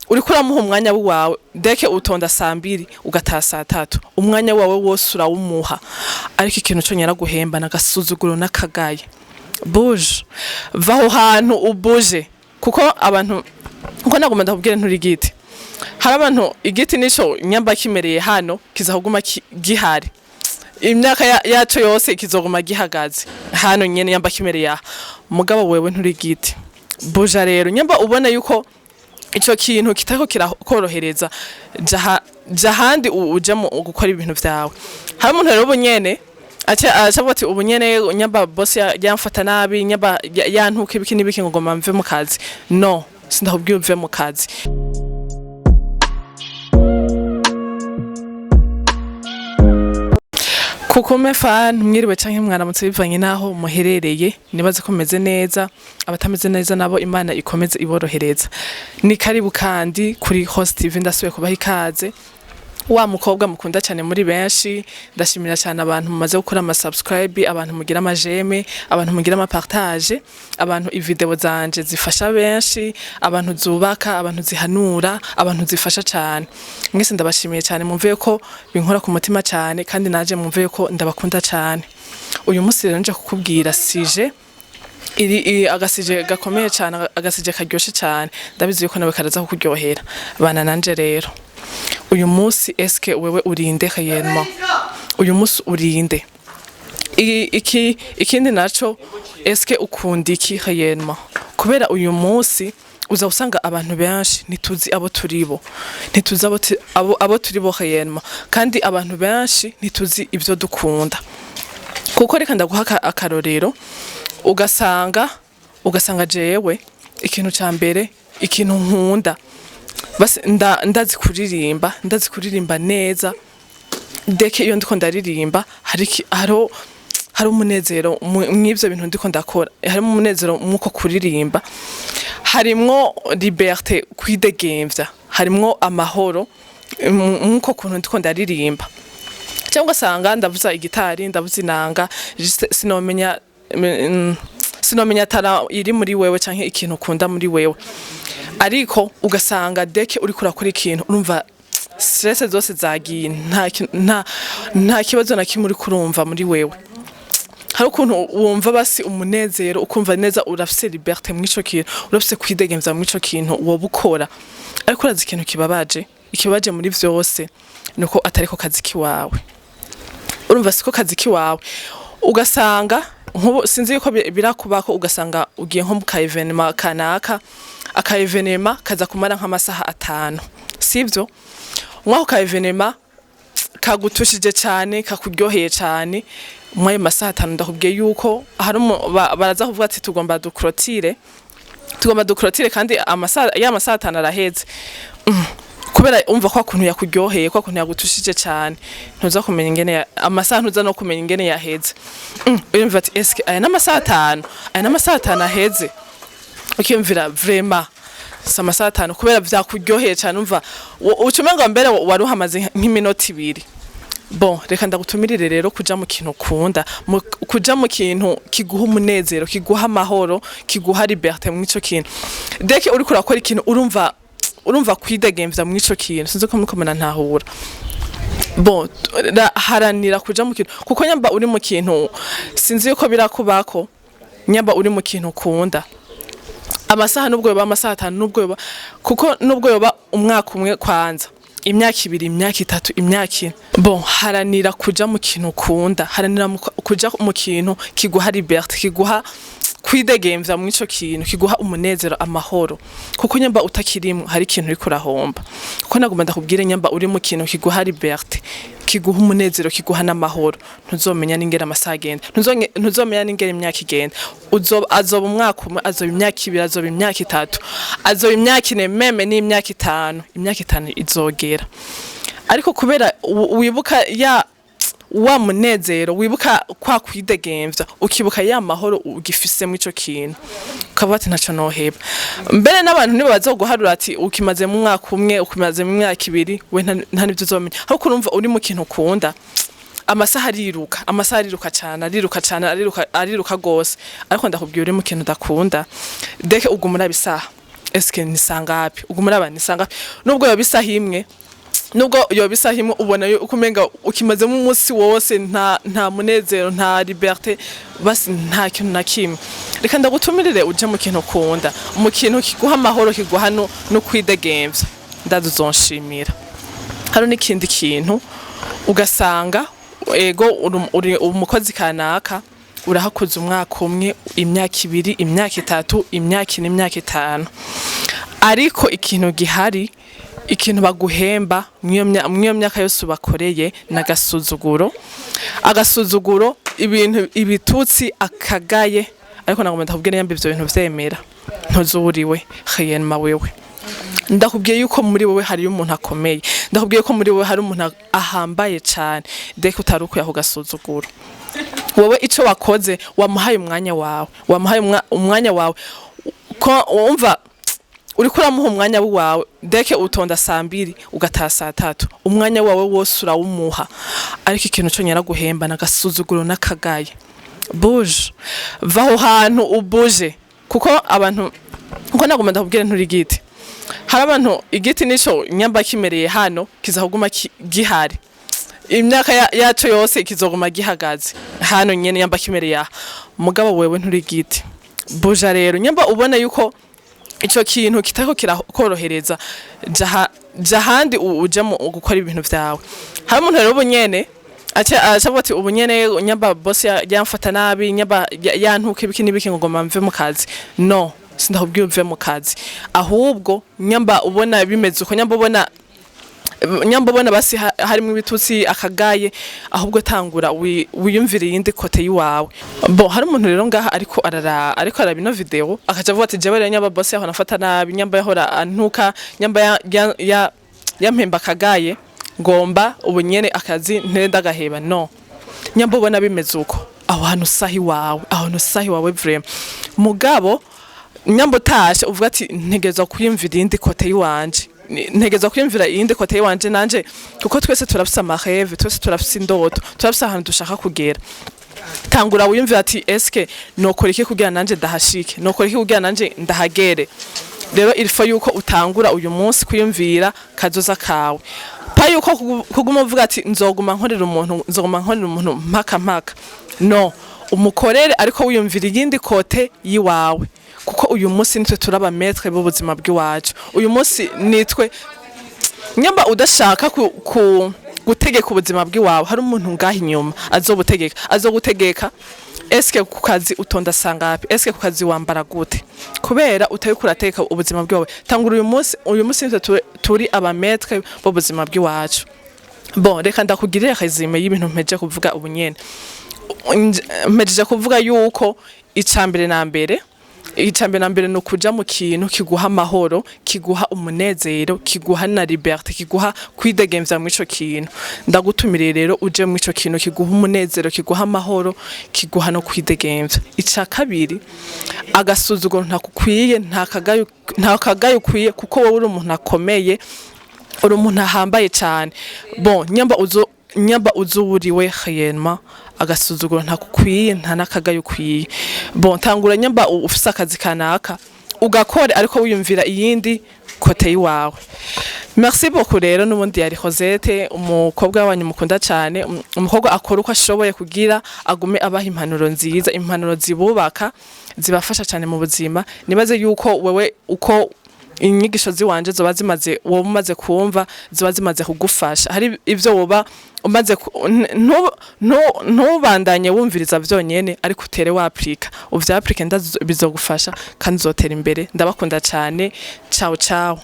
uriko uramuha umwanya wawe deke utonda saa 2 ugataha saa 3 umwanya wawe wose urawumuha ariko ikintu cyo nyaraguhemba nagasuzuguro nakagaye buje vaho hantu ubuje kuko abantu ngo nagomba ndakubwira nturi giti hari abantu igiti nico nyamba kimereye hano kizahuguma gihari imyaka yaco yose kizoguma gihagaze hano nyene nyamba kimereye mugabo wewe nturi giti buja rero nyamba ubona yuko ico kintu kitako kirakorohereza jahandi uje mu gukora ibintu vyawe hari umuntu rero bunyene acha bati ubunyene nyamba boss yamfata nabi nyamba yantuke biki nibiki ngoma mve mu kazi no sindahubwiye uve mu kazi kuko mefan mwiriwe canke mwaramutse bivanye naho muherereye nibaze ko meze neza abatameze neza nabo Imana ikomeze iborohereza ni karibu kandi kuri Host TV ndasubiye kubaha ikaze wa mukobwa mukunda cyane muri benshi ndashimira cyane abantu mumaze gukora ama subscribe abantu mugira amajeme abantu mugira ama partage abantu ivideo zanje zifasha benshi abantu zubaka abantu zihanura abantu zifasha cyane mwese ndabashimiye cyane mumve ko binkora ku mutima cyane kandi naje mumve ko ndabakunda cyane uyu munsi rero nje kukubwira sije iri agasije gakomeye cyane agasije karyoshe cyane ndabizi yuko nawe karaza kukuryohera bana nanje rero uyu munsi eske wewe urinde kayema uyu munsi urinde ikindi naco eske ukundiki kayema kubera uyu munsi uza usanga abantu benshi nituzi abo turibo nituzi abo turibo kayema kandi abantu benshi nituzi ivyo dukunda kuko reka ndaguha akarorero ugasanga jewe ikintu ca mbere ikintu nkunda basi ndazi kuririmba neza deke iyo ndiko ndaririmba hari umunezero mw'ivyo bintu ndiko ndakora hari umunezero muko kuririmba harimwo liberté kwidegemvya harimwo amahoro muko kuntu ndiko ndaririmba cyangwa sanga ndavuza igitari ndavuza inanga sinomenya tara iri muri wewe canke ikintu ukunda muri wewe ariko ugasanga deke uri kurakora ikintu urumva stress zose zagiye nta kibazo na kimwe uri kurumva muri wewe hari ukuntu wumva basi umunezero ukumva neza urafise liberté mwico kintu urafise kwidegemvya mwico kintu wobukora ariko urazi ikintu ikibabaje muri vyose nuko atariko kazi kiwawe urumva siko kazi kiwawe ugasanga nkubo sinzi yuko birakubako ugasanga ugiye nko mu evenement kanaka evenement kaza kumara nk'amasaha 5 sivyo mwako evenement kagutushije cyane kakuryoheye cyane mwaye masaha 5 ndakubwiye yuko hari baraza kuvuga ati tugomba duclotire kandi amasaha 5 araheze kubera umva kwa kuntu yakuryoheye kwa kuntu yagutushije cyane ntuza kumenya ingene amasaha ntuza no kumenya ingene yaheze urumva ati eske aya n'amasaha 5 aheze ukiyumvira vraiment amasaha 5 kubera vyakuryoheye cyane umva ucumenga mbere waruhamaze nk'iminota 2 bon reka ndagutumirire rero kuja mu kintu ukunda kuja mu kintu kiguha umunezero kiguha amahoro kiguha liberté mwico kintu deke uri kurakora ikintu urumva kwidegemvya mwico kintu sinzi ko mukomana ntahura bon haranira kuja mu kintu kuko nyamba uri mu kintu sinzi yuko birakubako nyamba uri mu kintu ukunda amasaha nubwo yoba amasaha 5 nubwo yoba kuko nubwo yoba umwaka umwe kwanza imyaka 2 imyaka 3 imyaka 4 bon haranira kuja mu kintu ukunda haranira kuja mu kintu kiguha liberté kiguha kwidegemvya mwico kintu kiguha umunezero amahoro kuko nyamba utakirimwe hari ikintu uri kurahomba kuko nagomba ndakubwire nyamba uri mu kintu kiguha liberté kiguha umunezero kiguha n'amahoro ntuzomenya n'ingera amasagenda ntuzomenya n'ingera imyaka igenda azoba umwaka umwe azoba imyaka 2 azoba imyaka 3 azoba imyaka 4 meme n'imyaka 5 imyaka 5 izogera ariko kubera wibuka wa munezero wibuka kwa kwidegemvya ukibuka ya mahoro ugifise mu ico kintu ukaba ati ntaco noheba mbere n'abantu nibo bazoguharura ati ukimaze mu mwaka umwe ukimaze mu myaka 2 we nta nivyo uzomenya aho kurumva uri mu kintu ukunda amasaha ariruka cyane ariruka gose ariko ndakubwiye uri mu kintu udakunda deke ugumura bisaha eske nisangapi ugumura abana nisangapi nubwo yobisaha imwe nubwo yobisaha imwe ubona uko umenga ukimaze mu munsi wose nta munezero nta liberté basi nta kintu na kimwe reka ndagutumirire uje mu kintu ukunda mu kintu kiguha amahoro kiguha no kwidegemvya ndazonshimira hano n'ikindi kintu ugasanga ego uri umukozi kanaka urahakoze umwaka umwe imyaka 2 imyaka 3 imyaka 4 imyaka 5 ariko ikintu gihari ikintu baguhemba mwiyo myaka yose ubakoreye nagasuzuguro ibintu ibitutsi akagaye ariko nagomba kubwira yambe ivyo bintu vyemera ntuzuriwe khayema wewe ndakubwiye yuko muri wowe hari umuntu akomeye ndakubwiye ko muri wowe hari umuntu ahambaye cyane deke utarukuye aho gasuzuguro wowe ico wakoze wamuhaye umwanya wawe ko umva uri kuramuha umwanya wawe deke utonda saa 2 ugataha saa 3 umwanya wawe wose urawumuha ariko ikintu cyo nyaraguhemba nagasuzuguro nakagaye buje vaho hantu ubuje kuko abantu ngo nagomba ndakubwira nturi giti hari abantu igiti nico nyamba kimereye hano kizahuguma gihari imyaka yaco yose kizoguma gihagaze hano nyene nyamba kimereye mugabo wewe nturi giti buja rero nyamba ubona yuko ico kintu kitako kirakorohereza jahandi uje mu gukora ibintu vyawe hari umuntu rero ubunyene acabati ubunyene nyamba boss yamfata nabi nyamba yantuke biki nibiki ngoma mve mu kazi no sindakubwiye uve mu kazi ahubwo nyamba ubona bimeze uko nyamba ubona basi harimo ibitutsi akagaye ahubwo tangura wiyumvire yindi kote yiwawe bo hari umuntu rero ngaha ariko arabino video akaja avuga ati jewe nyamba boss yaho nafata nabi nyamba yahora antuka nyamba yampemba akagaye ngomba ubunyene akazi ntenda gaheba no nyamba ubona bimeze uko aho hano sahi wawe vraiment mugabo nyambo tashe uvuga ati ntegeza kwiyumvira indi kote yiwanje ntegeza kwiyumvira indi kote yiwanje nanje kuko twese turafise amaheve twese turafise indoto turafise ahantu dushaka kugera tangura wiyumvira ati eske nokora iki kugira nanje ndahashike nokora iki kugira nanje ndahagere rero ilfo yuko utangura uyu munsi kwiyumvira kazoza kawe pa yuko kuguma uvuga ati nzoguma nkorera umuntu mpaka no umukorere ariko wiyumvira iyindi kote yiwawe kuko uyu munsi nitwe turaba metre b'ubuzima bw'iwacu uyu munsi nitwe nyamba udashaka gutegeka ubuzima bw'iwawe hari umuntu ngaho inyuma azogutegeka eske ku kazi utonda sangapi eske ku kazi wambara gute kubera utaye kurateka ubuzima bw'iwawe tangura uyu munsi nitwe turi aba metre b'ubuzima bw'iwacu bon reka ndakugirira resume y'ibintu mpeje kuvuga ubunyene mpeje kuvuga yuko icambere na mbere no kuja mu kintu kiguha amahoro kiguha umunezero kiguha na liberté kiguha kwidegemvya mu ico kintu ndagutumirira rero uje mu ico kintu kiguha umunezero kiguha amahoro kiguha no kwidegemvya ica kabiri agasuzuguro ntakukwiye nta kagayo ukwiye kuko wowe uri umuntu akomeye uri umuntu ahambaye cyane bon nyamba uzuburiwe khayema agasuzuguro ntakukwiye nta nakagayo ukwiye bon tangura nyamba ufise akazi kanaka ugakore ariko wiyumvira iyindi kote yiwawe merci beaucoup rero n'ubundi yari Rosette umukobwa wanyu mukunda cyane umukobwa akora uko ashoboye kugira agume abaha impanuro nziza impanuro zibubaka zibafasha cyane mu buzima nibaze yuko wewe uko inyigisho ziwanje zoba zimaze wowe umaze kumva zoba zimaze kugufasha hari ivyo woba umaze ntubandanye wumviriza vyonyene ariko utere wa applica uvya applica bizogufasha kandi uzotera imbere ndabakunda cyane ciao